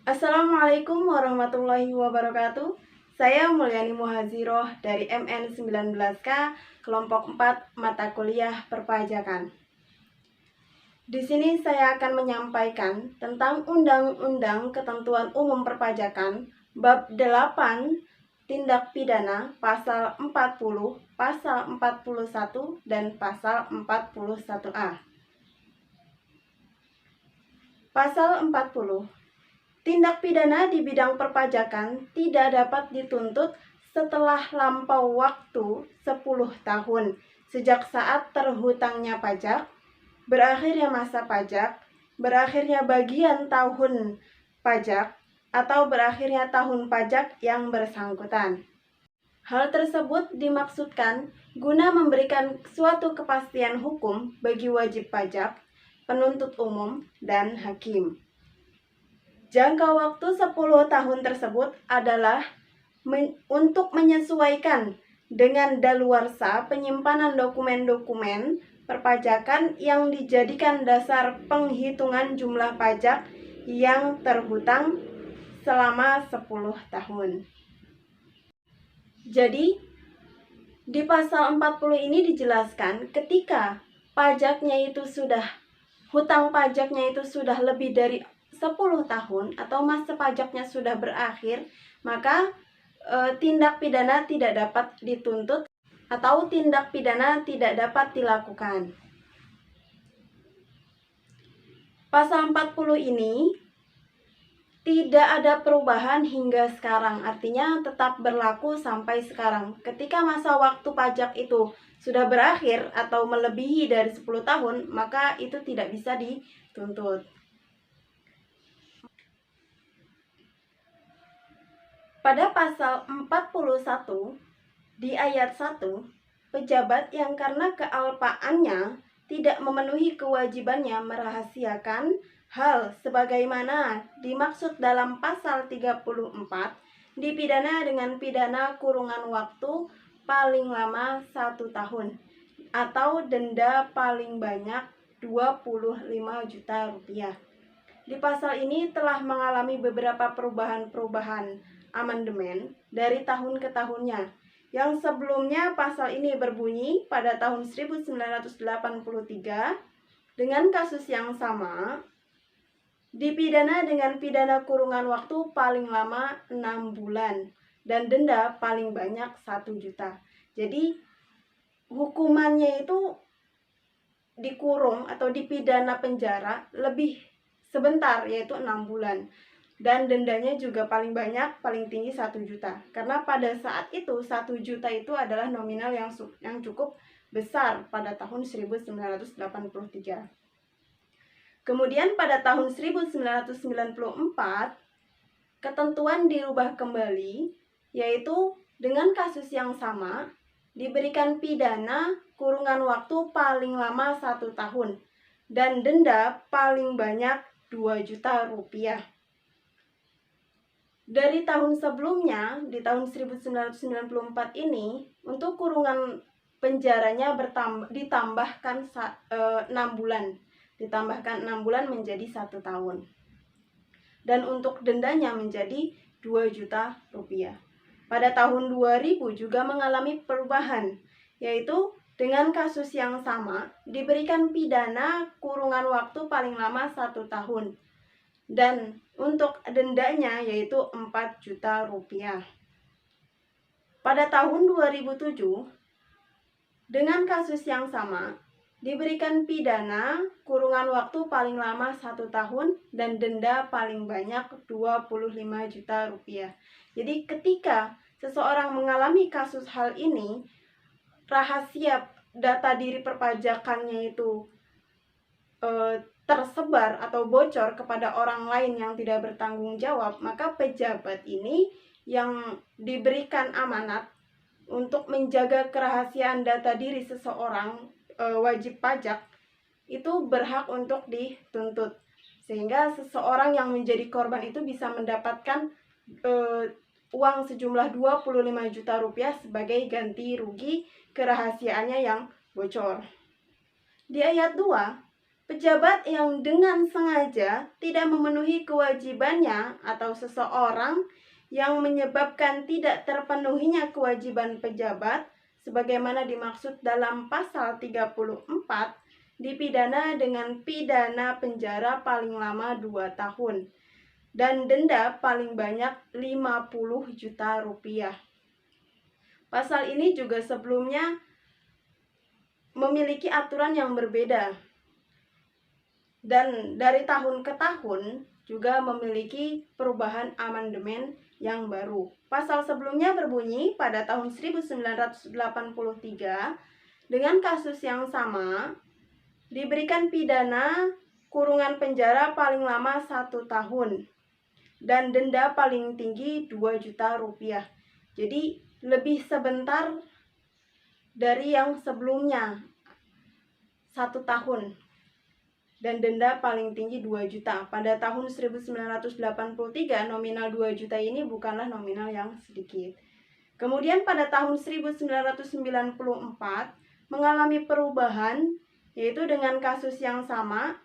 Assalamualaikum warahmatullahi wabarakatuh. Saya Mulyani Muhaziroh dari MN19K, kelompok 4 mata kuliah perpajakan. Di sini saya akan menyampaikan tentang Undang-Undang Ketentuan Umum Perpajakan Bab 8 Tindak Pidana Pasal 40, Pasal 41, dan Pasal 41A. Pasal 40. Tindak pidana di bidang perpajakan tidak dapat dituntut setelah lampau waktu 10 tahun sejak saat terhutangnya pajak, berakhirnya masa pajak, berakhirnya bagian tahun pajak, atau berakhirnya tahun pajak yang bersangkutan. Hal tersebut dimaksudkan guna memberikan suatu kepastian hukum bagi wajib pajak, penuntut umum, dan hakim. Jangka waktu 10 tahun tersebut adalah untuk menyesuaikan dengan daluarsa penyimpanan dokumen-dokumen perpajakan yang dijadikan dasar penghitungan jumlah pajak yang terhutang selama 10 tahun. Jadi, di pasal 40 ini dijelaskan ketika pajaknya itu hutang pajaknya itu sudah lebih dari 10 tahun atau masa pajaknya sudah berakhir, maka tindak pidana tidak dapat dituntut atau tindak pidana tidak dapat dilakukan. Pasal 40 ini tidak ada perubahan hingga sekarang, artinya tetap berlaku sampai sekarang. Ketika masa waktu pajak itu sudah berakhir atau melebihi dari 10 tahun, maka itu tidak bisa dituntut. Pada pasal 41 di ayat 1, pejabat yang karena kealpaannya tidak memenuhi kewajibannya merahasiakan hal sebagaimana dimaksud dalam pasal 34 dipidana dengan pidana kurungan waktu paling lama 1 tahun atau denda paling banyak 25 juta rupiah. Di pasal ini telah mengalami beberapa perubahan amandemen dari tahun ke tahunnya. Yang sebelumnya pasal ini berbunyi pada tahun 1983 dengan kasus yang sama dipidana dengan pidana kurungan waktu paling lama 6 bulan dan denda paling banyak 1 juta. Jadi hukumannya itu dikurung atau dipidana penjara lebih sebentar, yaitu 6 bulan. Dan dendanya juga paling banyak, paling tinggi 1 juta. Karena pada saat itu 1 juta itu adalah nominal yang cukup besar pada tahun 1983. Kemudian pada tahun 1994, ketentuan dirubah kembali, yaitu dengan kasus yang sama, diberikan pidana kurungan waktu paling lama 1 tahun dan denda paling banyak 2 juta rupiah. Dari tahun sebelumnya, di tahun 1994 ini, untuk kurungan penjaranya ditambahkan 6 bulan. Ditambahkan 6 bulan menjadi 1 tahun. Dan untuk dendanya menjadi 2 juta rupiah. Pada tahun 2000 juga mengalami perubahan, yaitu dengan kasus yang sama diberikan pidana kurungan waktu paling lama 1 tahun. Dan untuk dendanya yaitu 4 juta rupiah. Pada tahun 2007, dengan kasus yang sama, diberikan pidana kurungan waktu paling lama 1 tahun dan denda paling banyak 25 juta rupiah. Jadi ketika seseorang mengalami kasus hal ini, rahasia data diri perpajakannya itu tersebar atau bocor kepada orang lain yang tidak bertanggung jawab, maka pejabat ini yang diberikan amanat untuk menjaga kerahasiaan data diri seseorang wajib pajak itu berhak untuk dituntut, sehingga seseorang yang menjadi korban itu bisa mendapatkan uang sejumlah 25 juta rupiah sebagai ganti rugi kerahasiaannya yang bocor. Di ayat 2, Pejabat yang dengan sengaja tidak memenuhi kewajibannya atau seseorang yang menyebabkan tidak terpenuhinya kewajiban pejabat sebagaimana dimaksud dalam pasal 34 dipidana dengan pidana penjara paling lama 2 tahun dan denda paling banyak 50 juta rupiah. Pasal ini juga sebelumnya memiliki aturan yang berbeda dan dari tahun ke tahun juga memiliki perubahan amandemen yang baru. Pasal sebelumnya berbunyi pada tahun 1983 dengan kasus yang sama diberikan pidana kurungan penjara paling lama 1 tahun dan denda paling tinggi 2 juta rupiah. Jadi lebih sebentar dari yang sebelumnya 1 tahun dan denda paling tinggi 2 juta. Pada tahun 1983 nominal 2 juta ini bukanlah nominal yang sedikit. Kemudian pada tahun 1994 mengalami perubahan, yaitu dengan kasus yang sama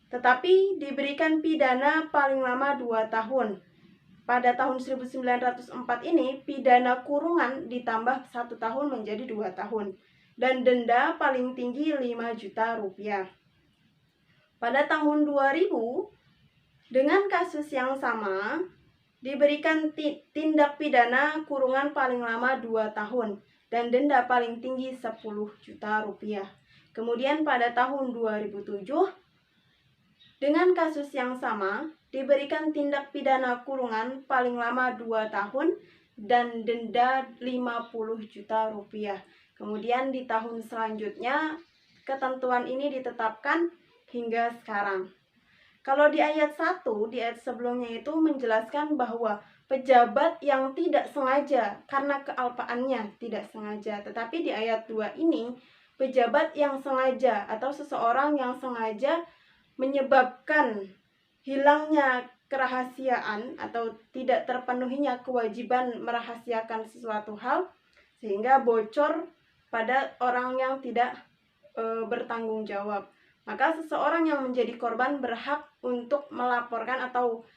tetapi diberikan pidana paling lama 2 tahun. Pada tahun 1904 ini pidana kurungan ditambah 1 tahun menjadi 2 tahun dan denda paling tinggi 5 juta rupiah. Pada tahun 2000 dengan kasus yang sama diberikan tindak pidana kurungan paling lama 2 tahun dan denda paling tinggi 10 juta rupiah. Kemudian pada tahun 2007 dengan kasus yang sama diberikan tindak pidana kurungan paling lama 2 tahun dan denda 50 juta rupiah. Kemudian di tahun selanjutnya ketentuan ini ditetapkan hingga sekarang. Kalau di ayat 1, di ayat sebelumnya itu menjelaskan bahwa pejabat yang tidak sengaja karena kealpaannya tidak sengaja. Tetapi di ayat 2 ini pejabat yang sengaja atau seseorang yang sengaja menyebabkan hilangnya kerahasiaan atau tidak terpenuhinya kewajiban merahasiakan sesuatu hal sehingga bocor pada orang yang tidak bertanggung jawab. Maka seseorang yang menjadi korban berhak untuk melaporkan atau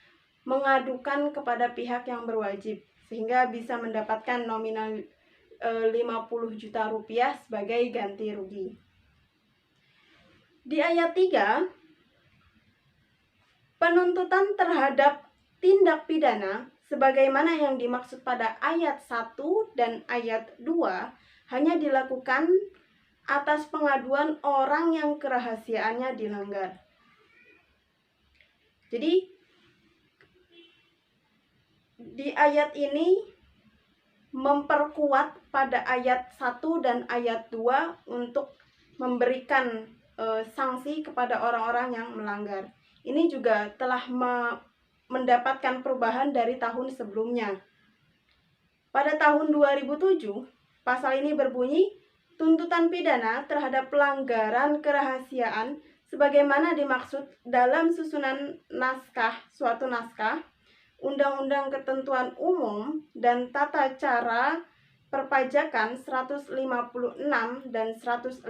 mengadukan kepada pihak yang berwajib sehingga bisa mendapatkan nominal 50 juta rupiah sebagai ganti rugi. Di ayat 3, penuntutan terhadap tindak pidana sebagaimana yang dimaksud pada ayat 1 dan ayat 2 hanya dilakukan atas pengaduan orang yang kerahasiaannya dilanggar. Jadi di ayat ini memperkuat pada ayat 1 dan ayat 2 untuk memberikan sanksi kepada orang-orang yang melanggar. Ini juga telah mendapatkan perubahan dari tahun sebelumnya. Pada tahun 2007, pasal ini berbunyi tuntutan pidana terhadap pelanggaran kerahasiaan sebagaimana dimaksud dalam susunan suatu naskah, Undang-Undang Ketentuan Umum dan Tata Cara Perpajakan 156 dan 157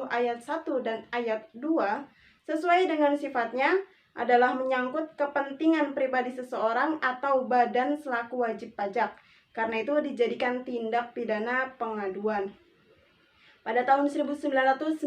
ayat 1 dan ayat 2 sesuai dengan sifatnya adalah menyangkut kepentingan pribadi seseorang atau badan selaku wajib pajak. Karena itu dijadikan tindak pidana pengaduan. Pada tahun 1994,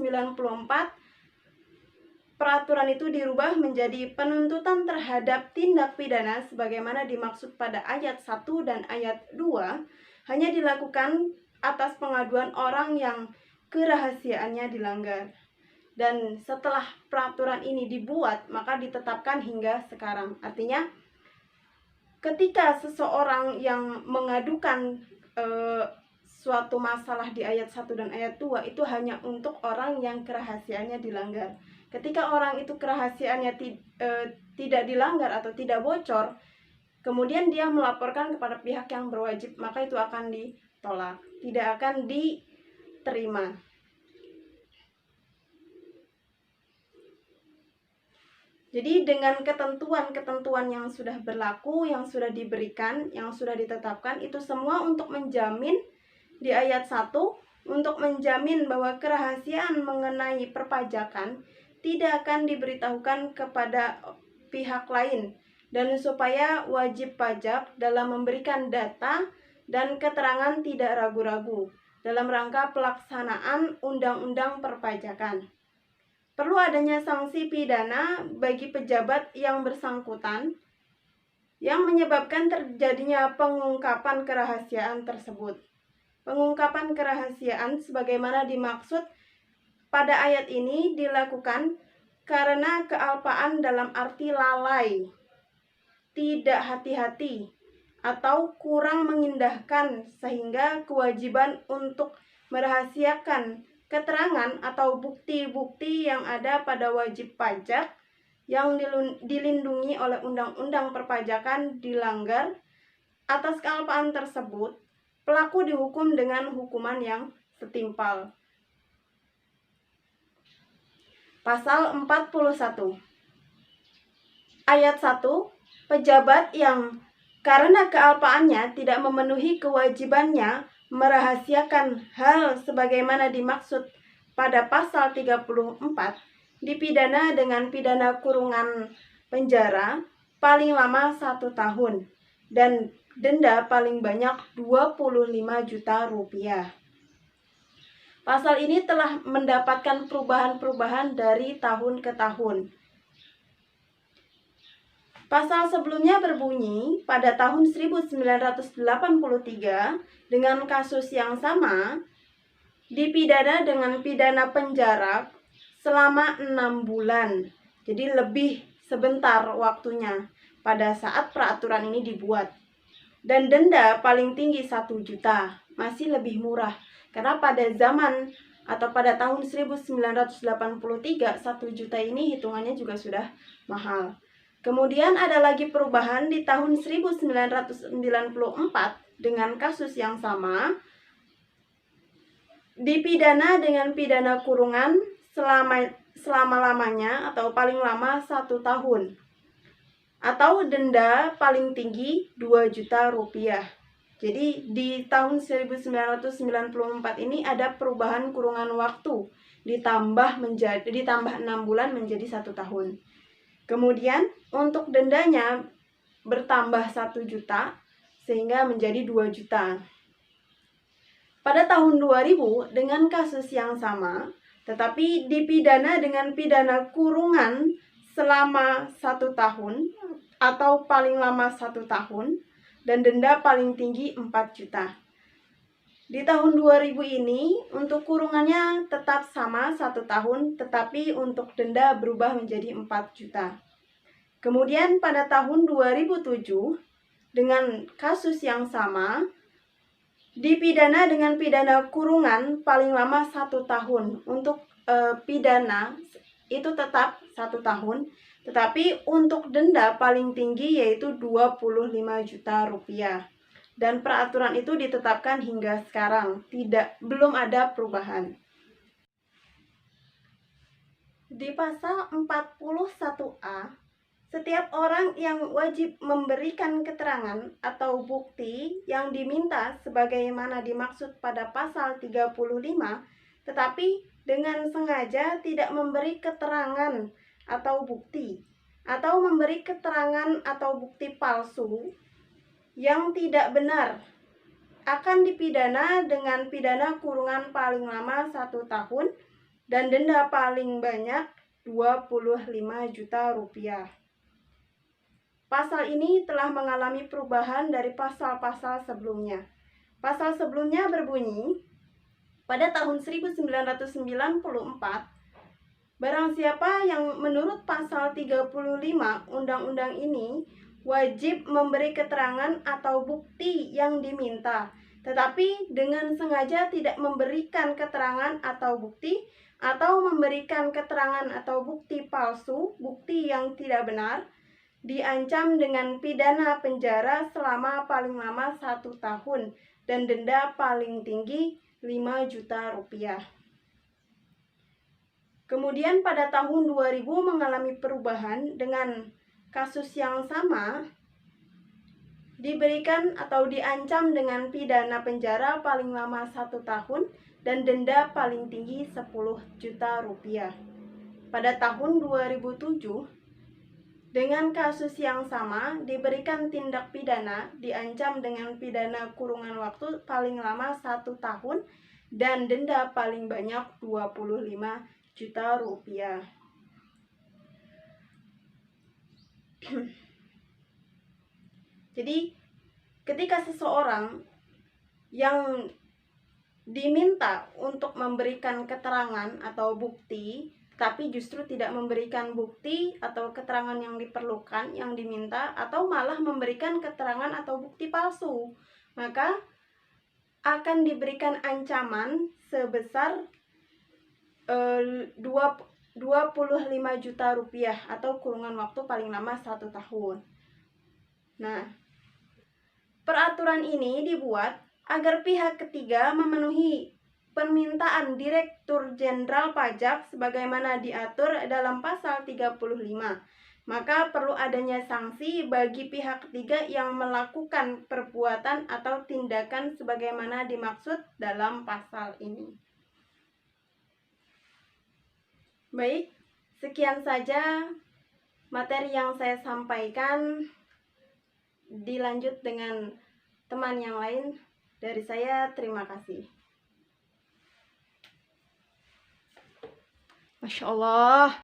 peraturan itu dirubah menjadi penuntutan terhadap tindak pidana sebagaimana dimaksud pada ayat 1 dan ayat 2 hanya dilakukan atas pengaduan orang yang kerahasiaannya dilanggar. Dan setelah peraturan ini dibuat, maka ditetapkan hingga sekarang. Artinya, ketika seseorang yang mengadukan suatu masalah di ayat 1 dan ayat 2 itu hanya untuk orang yang kerahasiaannya dilanggar. Ketika orang itu kerahasiaannya tidak dilanggar atau tidak bocor, kemudian dia melaporkan kepada pihak yang berwajib, maka itu akan ditolak, tidak akan diterima. Jadi dengan ketentuan-ketentuan yang sudah berlaku, yang sudah diberikan, yang sudah ditetapkan, itu semua untuk menjamin di ayat 1 untuk menjamin bahwa kerahasiaan mengenai perpajakan tidak akan diberitahukan kepada pihak lain, dan supaya wajib pajak dalam memberikan data dan keterangan tidak ragu-ragu dalam rangka pelaksanaan undang-undang perpajakan. Perlu adanya sanksi pidana bagi pejabat yang bersangkutan yang menyebabkan terjadinya pengungkapan kerahasiaan tersebut. Pengungkapan kerahasiaan sebagaimana dimaksud pada ayat ini dilakukan karena kealpaan dalam arti lalai, tidak hati-hati, atau kurang mengindahkan sehingga kewajiban untuk merahasiakan keterangan atau bukti-bukti yang ada pada wajib pajak yang dilindungi oleh Undang-Undang Perpajakan dilanggar. Atas kealpaan tersebut, pelaku dihukum dengan hukuman yang setimpal. Pasal 41 Ayat 1. Pejabat yang karena kealpaannya tidak memenuhi kewajibannya merahasiakan hal sebagaimana dimaksud pada pasal 34 dipidana dengan pidana kurungan penjara paling lama 1 tahun dan denda paling banyak 25 juta rupiah. Pasal ini telah mendapatkan perubahan-perubahan dari tahun ke tahun. Pasal sebelumnya berbunyi pada tahun 1983 dengan kasus yang sama dipidana dengan pidana penjara selama 6 bulan. Jadi lebih sebentar waktunya pada saat peraturan ini dibuat. Dan denda paling tinggi 1 juta, masih lebih murah. Karena pada zaman atau pada tahun 1983 1 juta ini hitungannya juga sudah mahal. Kemudian ada lagi perubahan di tahun 1994 dengan kasus yang sama, dipidana dengan pidana kurungan selama-lamanya atau paling lama 1 tahun, atau denda paling tinggi 2 juta rupiah. Jadi di tahun 1994 ini ada perubahan kurungan waktu, ditambah 6 bulan menjadi 1 tahun. Kemudian untuk dendanya bertambah 1 juta sehingga menjadi 2 juta. Pada tahun 2000 dengan kasus yang sama, tetapi dipidana dengan pidana kurungan selama 1 tahun atau paling lama 1 tahun dan denda paling tinggi 4 juta. Di tahun 2000 ini untuk kurungannya tetap sama 1 tahun, tetapi untuk denda berubah menjadi 4 juta. Kemudian pada tahun 2007 dengan kasus yang sama dipidana dengan pidana kurungan paling lama 1 tahun. Untuk pidana itu tetap 1 tahun, tetapi untuk denda paling tinggi yaitu 25 juta rupiah. Dan peraturan itu ditetapkan hingga sekarang, belum ada perubahan. Di pasal 41A, setiap orang yang wajib memberikan keterangan atau bukti yang diminta sebagaimana dimaksud pada pasal 35, tetapi dengan sengaja tidak memberi keterangan atau bukti, atau memberi keterangan atau bukti palsu yang tidak benar, akan dipidana dengan pidana kurungan paling lama 1 tahun dan denda paling banyak 25 juta rupiah. Pasal ini telah mengalami perubahan dari pasal-pasal sebelumnya. Pasal sebelumnya berbunyi, pada tahun 1994, barang siapa yang menurut pasal 35 undang-undang ini wajib memberi keterangan atau bukti yang diminta, tetapi dengan sengaja tidak memberikan keterangan atau bukti, atau memberikan keterangan atau bukti palsu, bukti yang tidak benar, diancam dengan pidana penjara selama paling lama 1 tahun dan denda paling tinggi 5 juta rupiah. Kemudian pada tahun 2000 mengalami perubahan dengan kasus yang sama, diberikan atau diancam dengan pidana penjara paling lama 1 tahun dan denda paling tinggi 10 juta rupiah. pada tahun 2007 dengan kasus yang sama diberikan tindak pidana, diancam dengan pidana kurungan waktu paling lama 1 tahun dan denda paling banyak 25 juta rupiah. Jadi ketika seseorang yang diminta untuk memberikan keterangan atau bukti, tapi justru tidak memberikan bukti atau keterangan yang diperlukan, yang diminta, atau malah memberikan keterangan atau bukti palsu, maka akan diberikan ancaman sebesar 25 juta rupiah atau kurungan waktu paling lama 1 tahun. Nah, peraturan ini dibuat agar pihak ketiga memenuhi permintaan Direktur Jenderal Pajak sebagaimana diatur dalam pasal 35. Maka perlu adanya sanksi bagi pihak ketiga yang melakukan perbuatan atau tindakan sebagaimana dimaksud dalam pasal ini. Baik, sekian saja materi yang saya sampaikan. Dilanjut dengan teman yang lain. Dari saya, terima kasih. Masya Allah.